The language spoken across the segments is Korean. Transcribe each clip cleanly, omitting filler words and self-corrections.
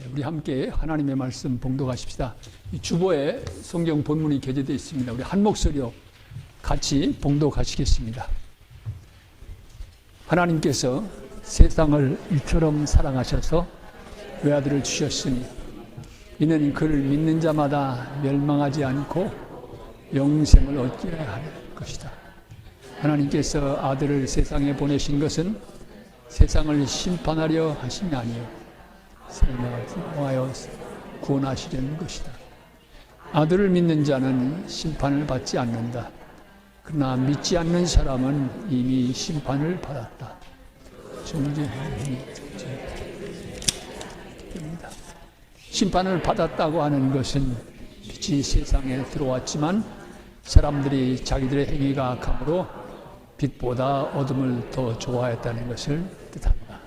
우리 함께 하나님의 말씀 봉독하십시다. 이 주보에 성경 본문이 게재되어 있습니다. 우리 한 목소리로 같이 봉독하시겠습니다. 하나님께서 세상을 이처럼 사랑하셔서 외아들을 주셨으니 이는 그를 믿는 자마다 멸망하지 않고 영생을 얻게 하는 것이다. 하나님께서 아들을 세상에 보내신 것은 세상을 심판하려 하심이 아니요 생명을 통하여 구원하시려는 것이다. 아들을 믿는 자는 심판을 받지 않는다. 그러나 믿지 않는 사람은 이미 심판을 받았다. 심판을 받았다고 하는 것은 빛이 세상에 들어왔지만 사람들이 자기들의 행위가 악함으로 빛보다 어둠을 더 좋아했다는 것을 뜻합니다.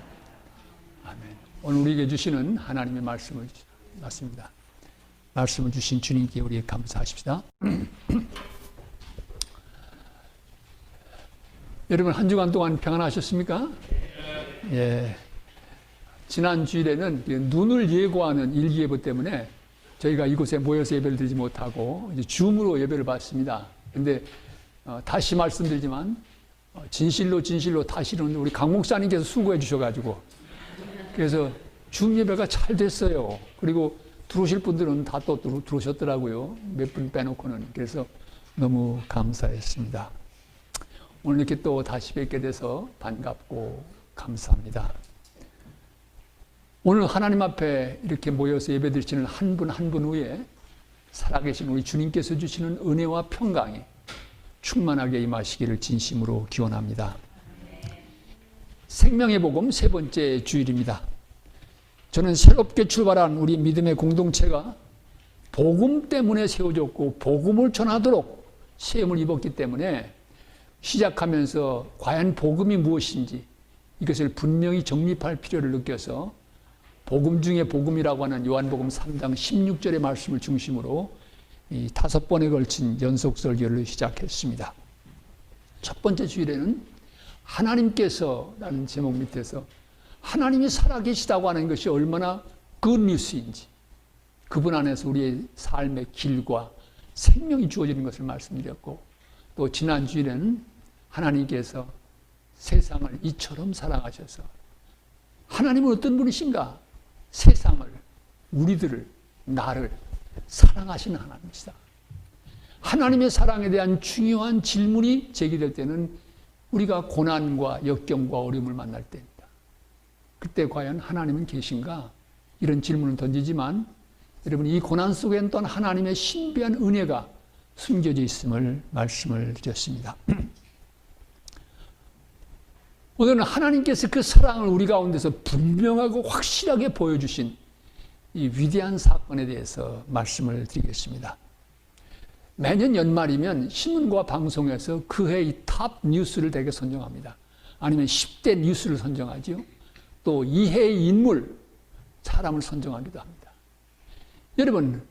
아멘. 오늘 우리에게 주시는 하나님의 말씀을 맞습니다. 말씀을 주신 주님께 우리 감사하십시다. 여러분 한 주간 동안 평안하셨습니까? 예. 지난 주일에는 눈을 예고하는 일기예보 때문에 저희가 이곳에 모여서 예배를 드리지 못하고 이제 줌으로 예배를 받습니다. 그런데 다시 말씀드리지만 진실로 다시는 우리 강 목사님께서 수고해 주셔가지고 그래서 줌 예배가 잘 됐어요. 그리고 들어오실 분들은 다 또 들어오셨더라고요. 몇 분 빼놓고는. 그래서 너무 감사했습니다. 오늘 이렇게 또 다시 뵙게 돼서 반갑고 감사합니다. 오늘 하나님 앞에 이렇게 모여서 예배 드리시는 한 분 한 분 위에 살아계신 우리 주님께서 주시는 은혜와 평강이 충만하게 임하시기를 진심으로 기원합니다. 생명의 복음 세 번째 주일입니다. 저는 새롭게 출발한 우리 믿음의 공동체가 복음 때문에 세워졌고 복음을 전하도록 세움을 입었기 때문에 시작하면서 과연 복음이 무엇인지 이것을 분명히 정립할 필요를 느껴서 복음 중에 복음이라고 하는 요한복음 3장 16절의 말씀을 중심으로 이 5번에 걸친 연속 설교를 시작했습니다. 첫 번째 주일에는 하나님께서라는 제목 밑에서 하나님이 살아계시다고 하는 것이 얼마나 굿뉴스인지 그분 안에서 우리의 삶의 길과 생명이 주어지는 것을 말씀드렸고 또 지난 주일에는 하나님께서 세상을 이처럼 사랑하셔서 하나님은 어떤 분이신가? 세상을, 우리들을, 나를 사랑하시는 하나님이시다. 하나님의 사랑에 대한 중요한 질문이 제기될 때는 우리가 고난과 역경과 어려움을 만날 때입니다. 그때 과연 하나님은 계신가? 이런 질문을 던지지만 여러분 이 고난 속에는 또한 하나님의 신비한 은혜가 숨겨져 있음을 말씀을 드렸습니다. 오늘은 하나님께서 그 사랑을 우리 가운데서 분명하고 확실하게 보여주신 이 위대한 사건에 대해서 말씀을 드리겠습니다. 매년 연말이면 신문과 방송에서 그 해의 탑 뉴스를 대개 선정합니다. 아니면 10대 뉴스를 선정하죠. 또 이 해의 인물, 사람을 선정하기도 합니다. 여러분,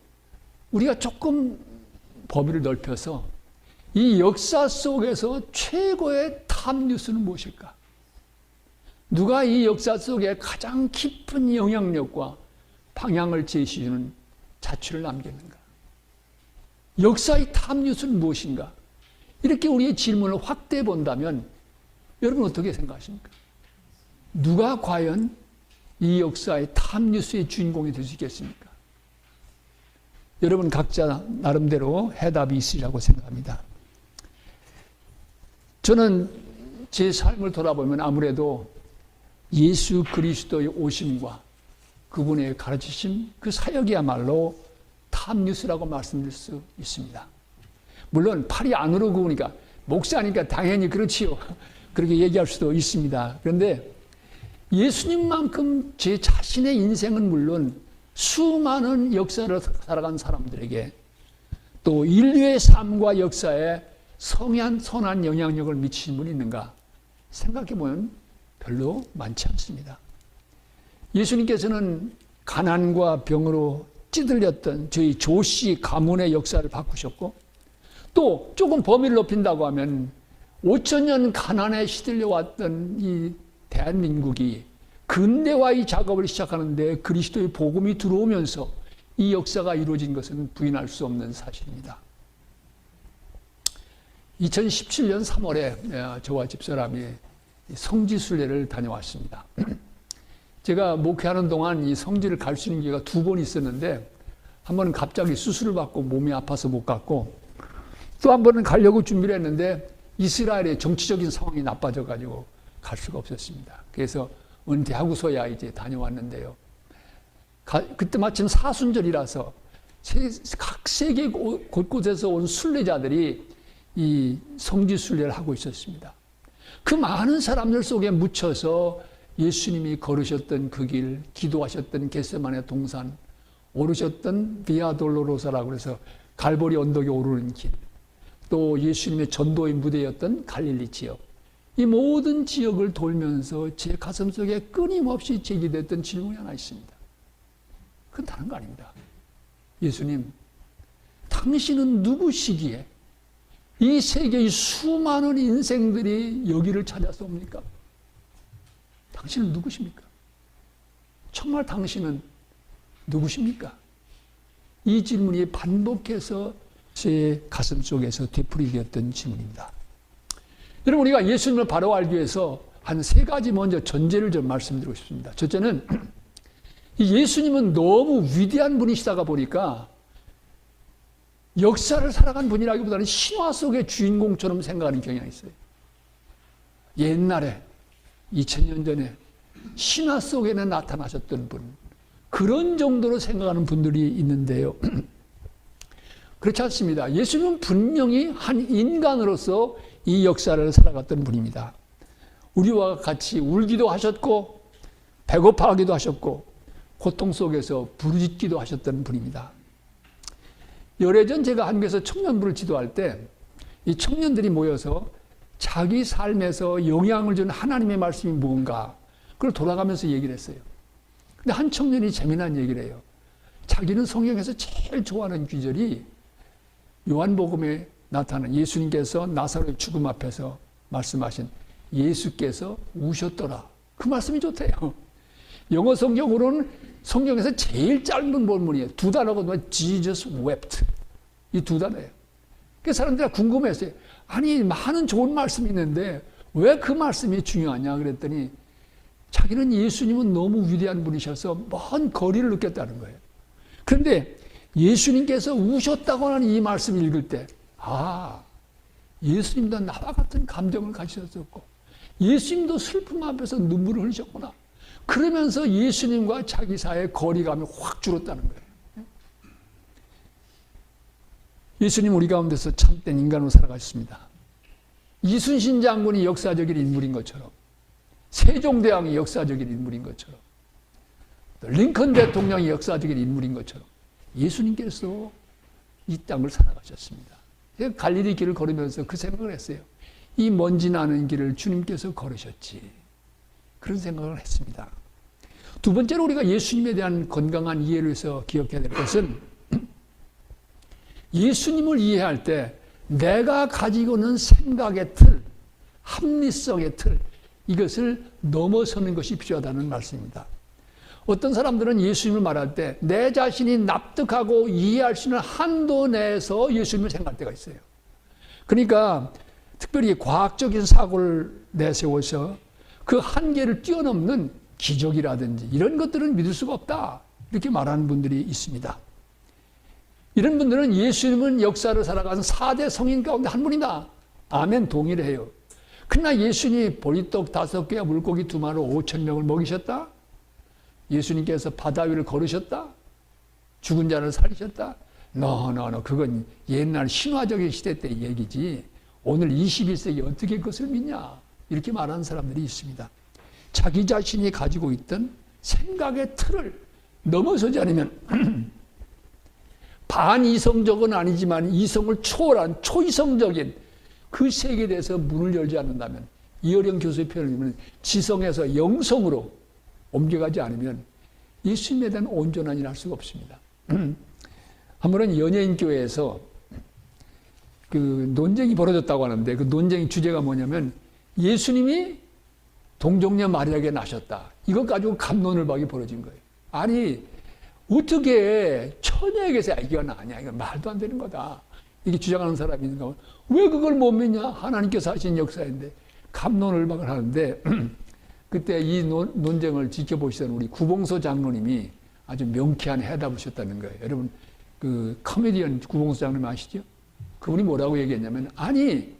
우리가 조금 범위를 넓혀서 이 역사 속에서 최고의 탑 뉴스는 무엇일까? 누가 이 역사 속에 가장 깊은 영향력과 방향을 제시해주는 자취를 남겼는가? 역사의 탑 뉴스는 무엇인가? 이렇게 우리의 질문을 확대해 본다면 여러분 어떻게 생각하십니까? 누가 과연 이 역사의 탑 뉴스의 주인공이 될 수 있겠습니까? 여러분 각자 나름대로 해답이 있으리라고 생각합니다. 저는 제 삶을 돌아보면 아무래도 예수 그리스도의 오심과 그분의 가르치심, 그 사역이야말로 탑뉴스라고 말씀드릴 수 있습니다. 물론 팔이 안으로 구우니까 목사니까 당연히 그렇지요. 그렇게 얘기할 수도 있습니다. 그런데 예수님만큼 제 자신의 인생은 물론 수많은 역사를 살아간 사람들에게 또 인류의 삶과 역사에 선한 영향력을 미치신 분이 있는가 생각해보면 별로 많지 않습니다. 예수님께서는 가난과 병으로 찌들렸던 저희 조씨 가문의 역사를 바꾸셨고 또 조금 범위를 높인다고 하면 5,000년 가난에 시들려왔던 이 대한민국이 근대화의 작업을 시작하는데 그리스도의 복음이 들어오면서 이 역사가 이루어진 것은 부인할 수 없는 사실입니다. 2017년 3월에 저와 집사람이 성지순례를 다녀왔습니다. 제가 목회하는 동안 이 성지를 갈 수 있는 기회가 2번 있었는데, 한 번은 갑자기 수술을 받고 몸이 아파서 못 갔고, 또 한 번은 가려고 준비를 했는데 이스라엘의 정치적인 상황이 나빠져가지고 갈 수가 없었습니다. 그래서 은퇴하고서야 이제 다녀왔는데요. 그때 마침 사순절이라서 각 세계 곳곳에서 온 순례자들이 이 성지순례를 하고 있었습니다. 그 많은 사람들 속에 묻혀서 예수님이 걸으셨던 그 길, 기도하셨던 겟세마네 동산, 오르셨던 비아 돌로로사라고 해서 갈보리 언덕에 오르는 길, 또 예수님의 전도의 무대였던 갈릴리 지역, 이 모든 지역을 돌면서 제 가슴속에 끊임없이 제기됐던 질문이 하나 있습니다. 그건 다른 거 아닙니다. 예수님, 당신은 누구시기에 이 세계의 수많은 인생들이 여기를 찾아서 옵니까? 당신은 누구십니까? 정말 당신은 누구십니까? 이 질문이 반복해서 제 가슴 속에서 되풀이되었던 질문입니다. 여러분, 우리가 예수님을 바로 알기 위해서 한 3가지 먼저 전제를 좀 말씀드리고 싶습니다. 첫째는 이 예수님은 너무 위대한 분이시다가 보니까 역사를 살아간 분이라기보다는 신화 속의 주인공처럼 생각하는 경향이 있어요. 옛날에 2000년 전에 신화 속에는 나타나셨던 분, 그런 정도로 생각하는 분들이 있는데요. 그렇지 않습니다. 예수님은 분명히 한 인간으로서 이 역사를 살아갔던 분입니다. 우리와 같이 울기도 하셨고 배고파하기도 하셨고 고통 속에서 부르짖기도 하셨던 분입니다. 열애전 제가 한국에서 청년부를 지도할 때 이 청년들이 모여서 자기 삶에서 영향을 준 하나님의 말씀이 무언가, 그걸 돌아가면서 얘기를 했어요. 근데 한 청년이 재미난 얘기를 해요. 자기는 성경에서 제일 좋아하는 구절이 요한복음에 나타나는 예수님께서 나사로의 죽음 앞에서 말씀하신 예수께서 우셨더라. 그 말씀이 좋대요. 영어 성경으로는 성경에서 제일 짧은 본문이에요. 2단어가 Jesus wept. 이 2단어예요. 그래서 사람들이 궁금했어요. 아니, 많은 좋은 말씀이 있는데 왜 그 말씀이 중요하냐 그랬더니 자기는 예수님은 너무 위대한 분이셔서 먼 거리를 느꼈다는 거예요. 그런데 예수님께서 우셨다고 하는 이 말씀을 읽을 때, 아, 예수님도 나와 같은 감정을 가지셨었고 예수님도 슬픔 앞에서 눈물을 흘리셨구나. 그러면서 예수님과 자기 사이의 거리감이 확 줄었다는 거예요. 예수님 우리 가운데서 참된 인간으로 살아가셨습니다. 이순신 장군이 역사적인 인물인 것처럼, 세종대왕이 역사적인 인물인 것처럼, 링컨 대통령이 역사적인 인물인 것처럼 예수님께서 이 땅을 살아가셨습니다. 제가 갈릴리 길을 걸으면서 그 생각을 했어요. 이 먼지 나는 길을 주님께서 걸으셨지. 그런 생각을 했습니다. 두 번째로 우리가 예수님에 대한 건강한 이해를 위해서 기억해야 될 것은 예수님을 이해할 때 내가 가지고 있는 생각의 틀, 합리성의 틀, 이것을 넘어서는 것이 필요하다는 말씀입니다. 어떤 사람들은 예수님을 말할 때 내 자신이 납득하고 이해할 수 있는 한도 내에서 예수님을 생각할 때가 있어요. 그러니까 특별히 과학적인 사고를 내세워서 그 한계를 뛰어넘는 기적이라든지 이런 것들은 믿을 수가 없다, 이렇게 말하는 분들이 있습니다. 이런 분들은 예수님은 역사를 살아가는 4대 성인 가운데 한 분이다. 아멘, 동의를 해요. 그러나 예수님이 보리떡 5개와 물고기 2마리로 5,000명을 먹이셨다? 예수님께서 바다 위를 걸으셨다? 죽은 자를 살리셨다? No. 그건 옛날 신화적인 시대 때 얘기지. 오늘 21세기 어떻게 그것을 믿냐? 이렇게 말하는 사람들이 있습니다. 자기 자신이 가지고 있던 생각의 틀을 넘어서지 않으면 반이성적은 아니지만 이성을 초월한 초이성적인 그 세계에 대해서 문을 열지 않는다면, 이어령 교수의 표현을 보면 지성에서 영성으로 옮겨가지 않으면 예수님에 대한 온전한 일을 할 수가 없습니다. 한 번은 연예인 교회에서 그 논쟁이 벌어졌다고 하는데 그 논쟁의 주제가 뭐냐면 예수님이 동정녀 마리아에게 나셨다. 이것 가지고 갑론을박이 벌어진 거예요. 아니 어떻게 처녀에게서 아기가 나냐. 이건 말도 안 되는 거다. 이렇게 주장하는 사람이 있는가 하면 왜 그걸 못 믿냐. 하나님께서 하신 역사인데. 갑론을박을 하는데 그때 이 논쟁을 지켜보시던 우리 구봉소 장로님이 아주 명쾌한 해답을 주셨다는 거예요. 여러분 그 코미디언 구봉소 장로님 아시죠? 그분이 뭐라고 얘기했냐면 아니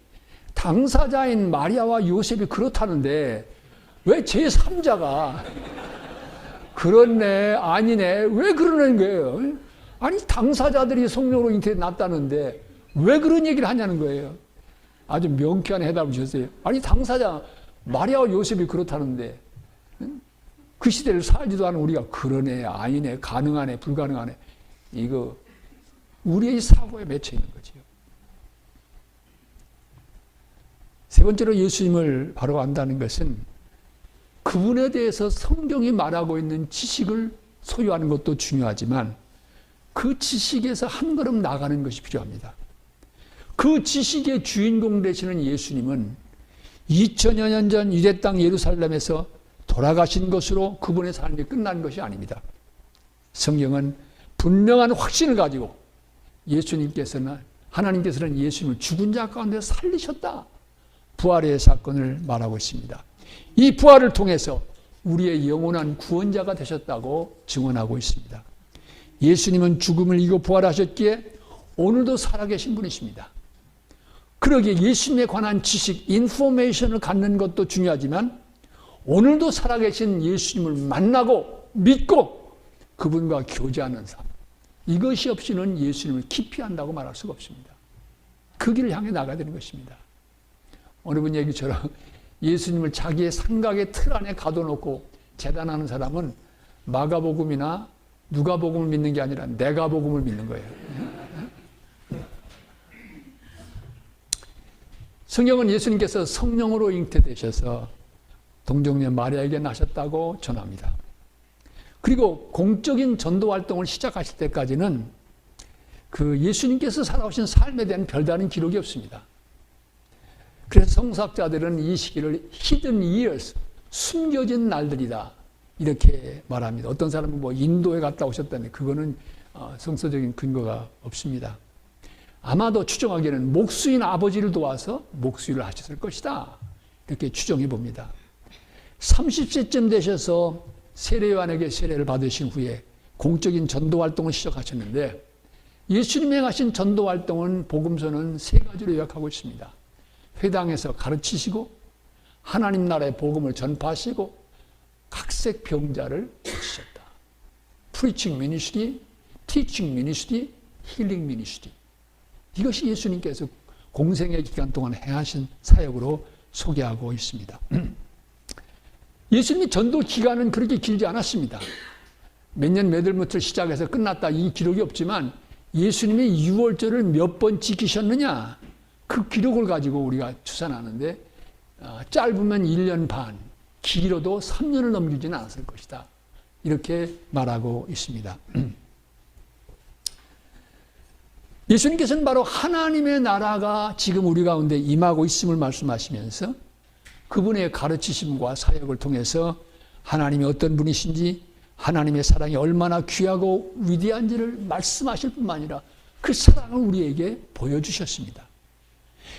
당사자인 마리아와 요셉이 그렇다는데 왜 제3자가 그렇네 아니네 왜 그러는 거예요? 아니 당사자들이 성령으로 잉태해 났다는데 왜 그런 얘기를 하냐는 거예요. 아주 명쾌한 해답을 주셨어요. 아니 당사자 마리아와 요셉이 그렇다는데 그 시대를 살지도 않은 우리가 그러네 아니네 가능하네 불가능하네 이거 우리의 사고에 맺혀 있는 거죠. 세 번째로 예수님을 바로 안다는 것은 그분에 대해서 성경이 말하고 있는 지식을 소유하는 것도 중요하지만 그 지식에서 한 걸음 나가는 것이 필요합니다. 그 지식의 주인공 되시는 예수님은 2000여 년 전 유대 땅 예루살렘에서 돌아가신 것으로 그분의 삶이 끝난 것이 아닙니다. 성경은 분명한 확신을 가지고 하나님께서는 예수님을 죽은 자 가운데 살리셨다. 부활의 사건을 말하고 있습니다. 이 부활을 통해서 우리의 영원한 구원자가 되셨다고 증언하고 있습니다. 예수님은 죽음을 이기고 부활하셨기에 오늘도 살아계신 분이십니다. 그러기에 예수님에 관한 지식, 인포메이션을 갖는 것도 중요하지만 오늘도 살아계신 예수님을 만나고 믿고 그분과 교제하는 삶. 이것이 없이는 예수님을 깊이 한다고 말할 수가 없습니다. 그 길을 향해 나가야 되는 것입니다. 어느 분 얘기처럼 예수님을 자기의 삼각의 틀 안에 가둬놓고 재단하는 사람은 마가복음이나 누가복음을 믿는 게 아니라 내가복음을 믿는 거예요. 성경은 예수님께서 성령으로 잉태되셔서 동정녀 마리아에게 나셨다고 전합니다. 그리고 공적인 전도 활동을 시작하실 때까지는 그 예수님께서 살아오신 삶에 대한 별다른 기록이 없습니다. 그래서 성서학자들은 이 시기를 hidden years, 숨겨진 날들이다 이렇게 말합니다. 어떤 사람은 뭐 인도에 갔다 오셨다는데 그거는 성서적인 근거가 없습니다. 아마도 추정하기에는 목수인 아버지를 도와서 목수일을 하셨을 것이다 이렇게 추정해 봅니다. 30세쯤 되셔서 세례요한에게 세례를 받으신 후에 공적인 전도 활동을 시작하셨는데 예수님이 행하신 전도 활동은 복음서는 세 가지로 요약하고 있습니다. 회당에서 가르치시고 하나님 나라의 복음을 전파하시고 각색 병자를 고치셨다. Preaching ministry, Teaching ministry, Healing ministry. 이것이 예수님께서 공생의 기간 동안 행하신 사역으로 소개하고 있습니다. 예수님의 전도 기간은 그렇게 길지 않았습니다. 몇 년 몇월부터 시작해서 끝났다 이 기록이 없지만 예수님이 유월절을 몇 번 지키셨느냐 그 기록을 가지고 우리가 추산하는데 짧으면 1년 반, 길어도 3년을 넘기지는 않았을 것이다. 이렇게 말하고 있습니다. 예수님께서는 바로 하나님의 나라가 지금 우리 가운데 임하고 있음을 말씀하시면서 그분의 가르치심과 사역을 통해서 하나님이 어떤 분이신지 하나님의 사랑이 얼마나 귀하고 위대한지를 말씀하실 뿐만 아니라 그 사랑을 우리에게 보여주셨습니다.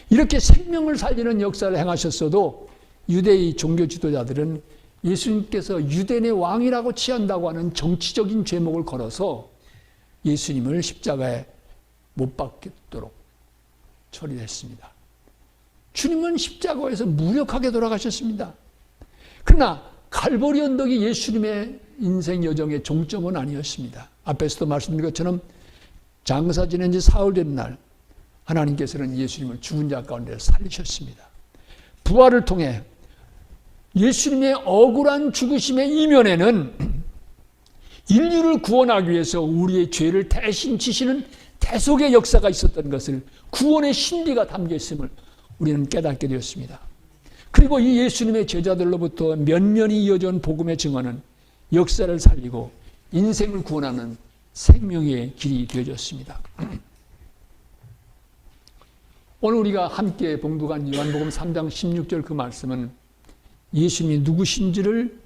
이렇게 생명을 살리는 역사를 행하셨어도 유대의 종교 지도자들은 예수님께서 유대인의 왕이라고 취한다고 하는 정치적인 죄목을 걸어서 예수님을 십자가에 못 박도록 처리했습니다. 주님은 십자가에서 무력하게 돌아가셨습니다. 그러나 갈보리 언덕이 예수님의 인생 여정의 종점은 아니었습니다. 앞에서도 말씀드린 것처럼 장사 지낸 지 사흘 된 날 하나님께서는 예수님을 죽은 자 가운데 살리셨습니다. 부활을 통해 예수님의 억울한 죽으심의 이면에는 인류를 구원하기 위해서 우리의 죄를 대신 지시는 대속의 역사가 있었던 것을 구원의 신비가 담겨 있음을 우리는 깨닫게 되었습니다. 그리고 이 예수님의 제자들로부터 면면이 이어져 온 복음의 증언은 역사를 살리고 인생을 구원하는 생명의 길이 되어졌습니다. 오늘 우리가 함께 봉독한 요한복음 3장 16절 그 말씀은 예수님이 누구신지를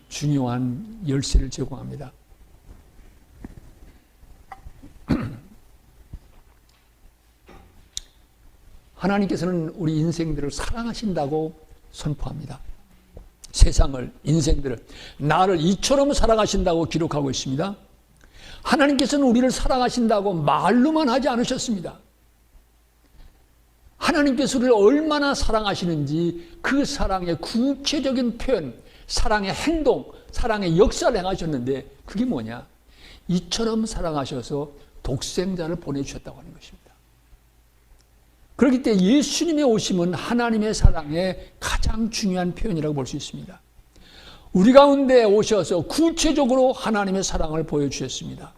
중요한 열쇠를 제공합니다. 하나님께서는 우리 인생들을 사랑하신다고 선포합니다. 세상을, 인생들을, 나를 이처럼 사랑하신다고 기록하고 있습니다. 하나님께서는 우리를 사랑하신다고 말로만 하지 않으셨습니다. 하나님께서 우리를 얼마나 사랑하시는지 그 사랑의 구체적인 표현, 사랑의 행동, 사랑의 역사를 행하셨는데 그게 뭐냐? 이처럼 사랑하셔서 독생자를 보내주셨다고 하는 것입니다. 그렇기 때문에 예수님의 오심은 하나님의 사랑의 가장 중요한 표현이라고 볼 수 있습니다. 우리 가운데 오셔서 구체적으로 하나님의 사랑을 보여주셨습니다.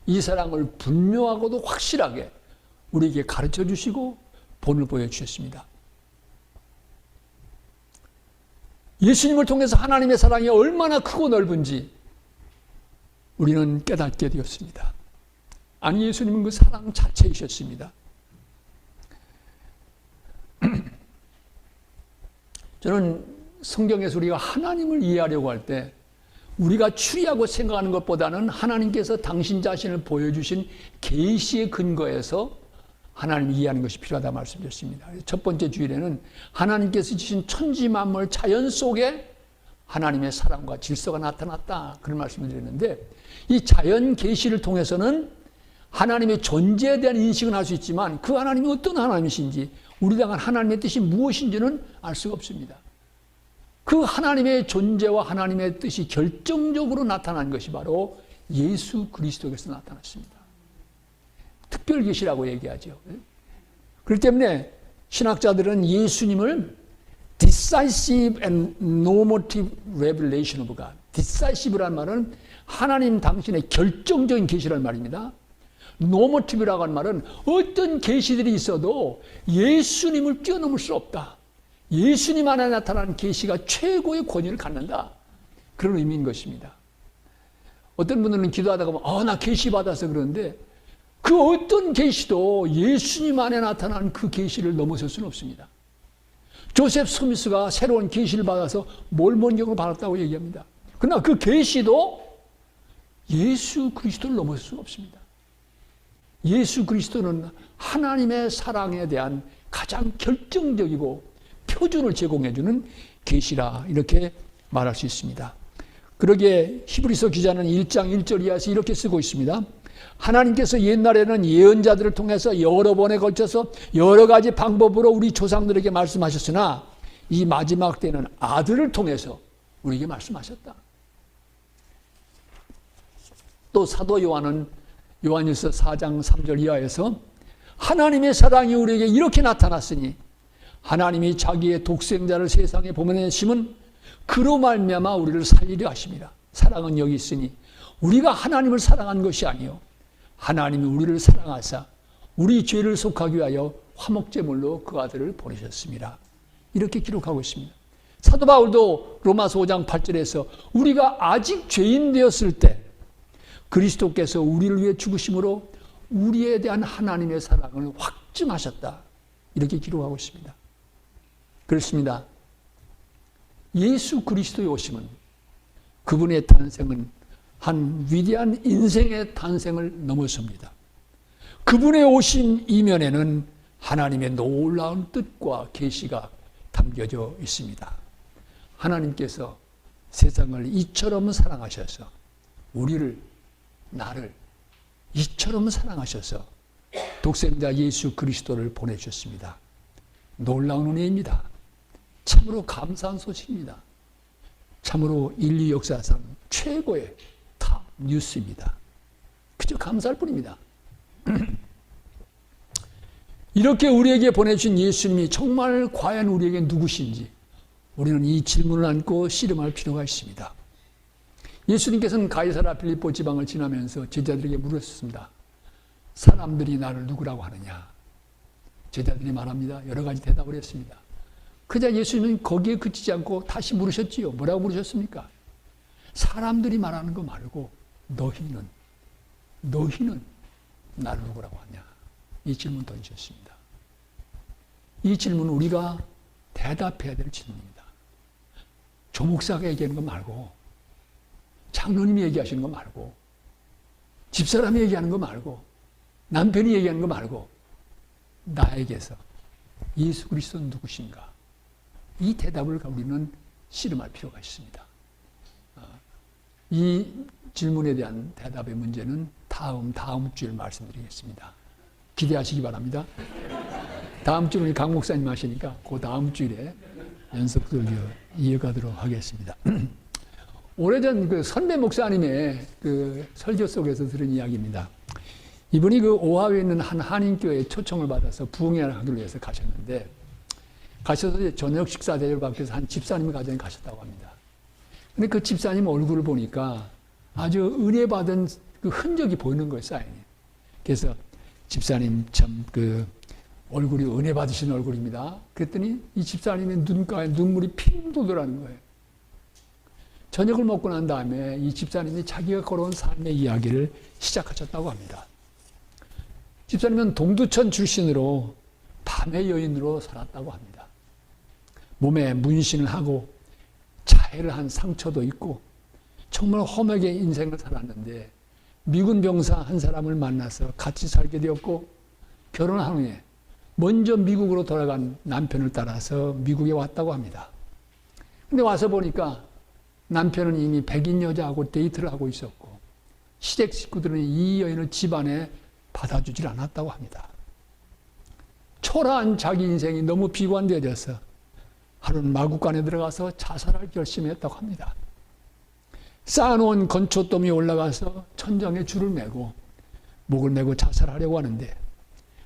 이 사랑을 분명하고도 확실하게 우리에게 가르쳐 주시고 본을 보여주셨습니다. 예수님을 통해서 하나님의 사랑이 얼마나 크고 넓은지 우리는 깨닫게 되었습니다. 아니, 예수님은 그 사랑 자체이셨습니다. 저는 성경에서 우리가 하나님을 이해하려고 할 때 우리가 추리하고 생각하는 것보다는 하나님께서 당신 자신을 보여주신 계시의 근거에서 하나님을 이해하는 것이 필요하다 말씀드렸습니다. 첫 번째 주일에는 하나님께서 주신 천지 만물 자연 속에 하나님의 사랑과 질서가 나타났다, 그런 말씀을 드렸는데, 이 자연 계시를 통해서는 하나님의 존재에 대한 인식은 할 수 있지만 그 하나님이 어떤 하나님이신지, 우리 향한 하나님의 뜻이 무엇인지는 알 수가 없습니다. 그 하나님의 존재와 하나님의 뜻이 결정적으로 나타난 것이 바로 예수 그리스도에서 나타났습니다. 특별 계시라고 얘기하죠. 그렇기 때문에 신학자들은 예수님을 decisive and normative revelation of God, decisive란 말은 하나님 당신의 결정적인 계시란 말입니다. normative라고 하는 말은 어떤 계시들이 있어도 예수님을 뛰어넘을 수 없다. 예수님 안에 나타나는 계시가 최고의 권위를 갖는다, 그런 의미인 것입니다. 어떤 분들은 기도하다가 보면 나 계시 받아서 그러는데, 그 어떤 계시도 예수님 안에 나타나는 그 계시를 넘어설 수는 없습니다. 조셉 스미스가 새로운 계시를 받아서 몰몬경을 받았다고 얘기합니다. 그러나 그 계시도 예수 그리스도를 넘어설 수는 없습니다. 예수 그리스도는 하나님의 사랑에 대한 가장 결정적이고 표준을 제공해주는 계시라, 이렇게 말할 수 있습니다. 그러기에 히브리서 기자는 1장 1절 이하에서 이렇게 쓰고 있습니다. 하나님께서 옛날에는 예언자들을 통해서 여러 번에 걸쳐서 여러 가지 방법으로 우리 조상들에게 말씀하셨으나 이 마지막 때는 아들을 통해서 우리에게 말씀하셨다. 또 사도 요한은 요한일서 4장 3절 이하에서 하나님의 사랑이 우리에게 이렇게 나타났으니 하나님이 자기의 독생자를 세상에 보내심은 그로 말미암아 우리를 살리려 하심이라. 사랑은 여기 있으니 우리가 하나님을 사랑한 것이 아니요 하나님이 우리를 사랑하사 우리 죄를 속하기 위하여 화목제물로 그 아들을 보내셨습니다. 이렇게 기록하고 있습니다. 사도 바울도 로마서 5장 8절에서 우리가 아직 죄인 되었을 때 그리스도께서 우리를 위해 죽으심으로 우리에 대한 하나님의 사랑을 확증하셨다, 이렇게 기록하고 있습니다. 그렇습니다. 예수 그리스도의 오심은, 그분의 탄생은 한 위대한 인생의 탄생을 넘어섭니다. 그분의 오심 이면에는 하나님의 놀라운 뜻과 계시가 담겨져 있습니다. 하나님께서 세상을 이처럼 사랑하셔서 우리를, 나를 이처럼 사랑하셔서 독생자 예수 그리스도를 보내주셨습니다. 놀라운 은혜입니다. 참으로 감사한 소식입니다. 참으로 인류 역사상 최고의 탑 뉴스입니다. 그저 감사할 뿐입니다. 이렇게 우리에게 보내주신 예수님이 정말 과연 우리에게 누구신지 우리는 이 질문을 안고 씨름할 필요가 있습니다. 예수님께서는 가이사랴 빌립보 지방을 지나면서 제자들에게 물으셨습니다. 사람들이 나를 누구라고 하느냐? 제자들이 말합니다. 여러 가지 대답을 했습니다. 그자 예수님은 거기에 그치지 않고 다시 물으셨지요. 뭐라고 물으셨습니까? 사람들이 말하는 거 말고 너희는 나를 누구라고 하냐? 이 질문 던지셨습니다. 이 질문은 우리가 대답해야 될 질문입니다. 조목사가 얘기하는 거 말고, 장로님이 얘기하시는 거 말고, 집사람이 얘기하는 거 말고, 남편이 얘기하는 거 말고, 나에게서 예수 그리스도는 누구신가? 이 대답을 우리는 씨름할 필요가 있습니다. 이 질문에 대한 대답의 문제는 다음 주에 말씀드리겠습니다. 기대하시기 바랍니다. 다음 주는 강 목사님 하시니까 그 다음 주일에 연속 설교 이어가도록 하겠습니다. 오래전 그 선배 목사님의 그 설교 속에서 들은 이야기입니다. 이분이 그 오하우에 있는 한 한인교회에 초청을 받아서 부흥회를 하기 위해서 가셨는데, 가셔서 이제 저녁 식사 대접을 받기 위해서 한 집사님 가정에 가셨다고 합니다. 근데 그 집사님 얼굴을 보니까 아주 은혜 받은 그 흔적이 보이는 거예요, 사인이. 그래서 집사님 참 그 얼굴이 은혜 받으신 얼굴입니다. 그랬더니 이 집사님의 눈가에 눈물이 핑 도더라는 거예요. 저녁을 먹고 난 다음에 이 집사님이 자기가 걸어온 삶의 이야기를 시작하셨다고 합니다. 집사님은 동두천 출신으로 밤의 여인으로 살았다고 합니다. 몸에 문신을 하고 자해를 한 상처도 있고 정말 험하게 인생을 살았는데, 미군 병사 한 사람을 만나서 같이 살게 되었고, 결혼한 후에 먼저 미국으로 돌아간 남편을 따라서 미국에 왔다고 합니다. 근데 와서 보니까 남편은 이미 백인 여자하고 데이트를 하고 있었고, 시댁 식구들은 이 여인을 집안에 받아주질 않았다고 합니다. 초라한 자기 인생이 너무 비관되어져서 하루는 마구간에 들어가서 자살할 결심했다고 합니다. 쌓아놓은 건초더미에 올라가서 천장에 줄을 매고 목을 매고 자살하려고 하는데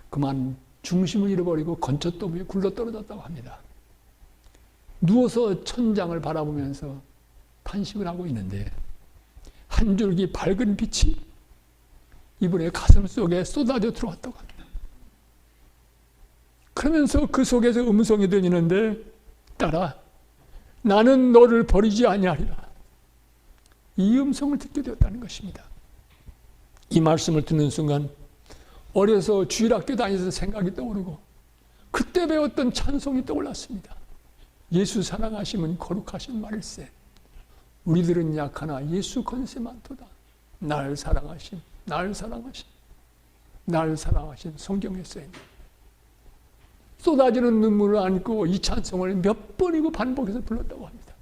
그만 중심을 잃어버리고 건초더미에 굴러떨어졌다고 합니다. 누워서 천장을 바라보면서 탄식을 하고 있는데 한 줄기 밝은 빛이 이분의 가슴 속에 쏟아져 들어왔다고 합니다. 그러면서 그 속에서 음성이 들리는데, 딸아, 나는 너를 버리지 아니하리라. 이 음성을 듣게 되었다는 것입니다. 이 말씀을 듣는 순간 어려서 주일학교 다니면서 생각이 떠오르고 그때 배웠던 찬송이 떠올랐습니다. 예수 사랑하심은 거룩하신 말일세. 우리들은 약하나 예수 권세 많도다. 날 사랑하심, 날 사랑하심, 날 사랑하심. 성경에 써있는 쏟아지는 눈물을 안고 이 찬송을 몇 번이고 반복해서 불렀다고 합니다.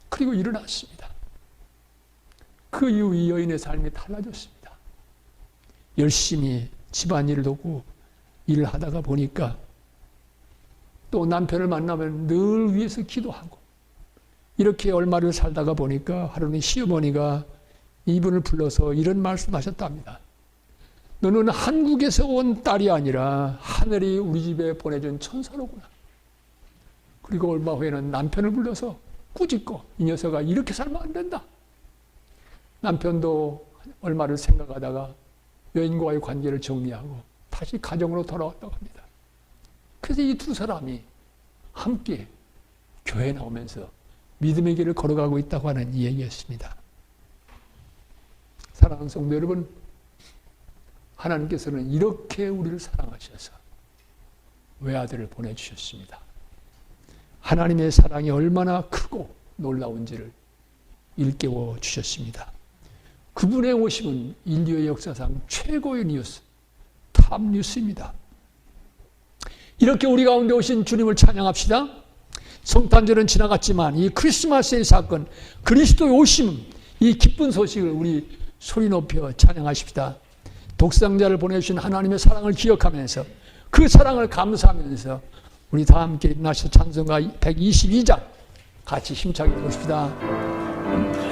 그리고 일어났습니다. 그 이후 이 여인의 삶이 달라졌습니다. 열심히 집안일을 돕고 일을 하다가 보니까 또 남편을 만나면 늘 위해서 기도하고, 이렇게 얼마를 살다가 보니까 하루는 시어머니가 이분을 불러서 이런 말씀하셨답니다. 너는 한국에서 온 딸이 아니라 하늘이 우리 집에 보내준 천사로구나. 그리고 얼마 후에는 남편을 불러서 꾸짖고, 이 녀석아 이렇게 살면 안 된다. 남편도 얼마를 생각하다가 여인과의 관계를 정리하고 다시 가정으로 돌아왔다고 합니다. 그래서 이 두 사람이 함께 교회에 나오면서 믿음의 길을 걸어가고 있다고 하는 이 얘기였습니다. 사랑하는 성도 여러분, 하나님께서는 이렇게 우리를 사랑하셔서 외아들을 보내주셨습니다. 하나님의 사랑이 얼마나 크고 놀라운지를 일깨워 주셨습니다. 그분의 오심은 인류의 역사상 최고의 뉴스, 탑 뉴스입니다. 이렇게 우리 가운데 오신 주님을 찬양합시다. 성탄절은 지나갔지만 이 크리스마스의 사건, 그리스도의 오심, 이 기쁜 소식을 우리 소리 높여 찬양하십시다. 독생자를 보내주신 하나님의 사랑을 기억하면서 그 사랑을 감사하면서 우리 다 함께 일어나셔서 찬송가 122장 같이 힘차게 보십시다.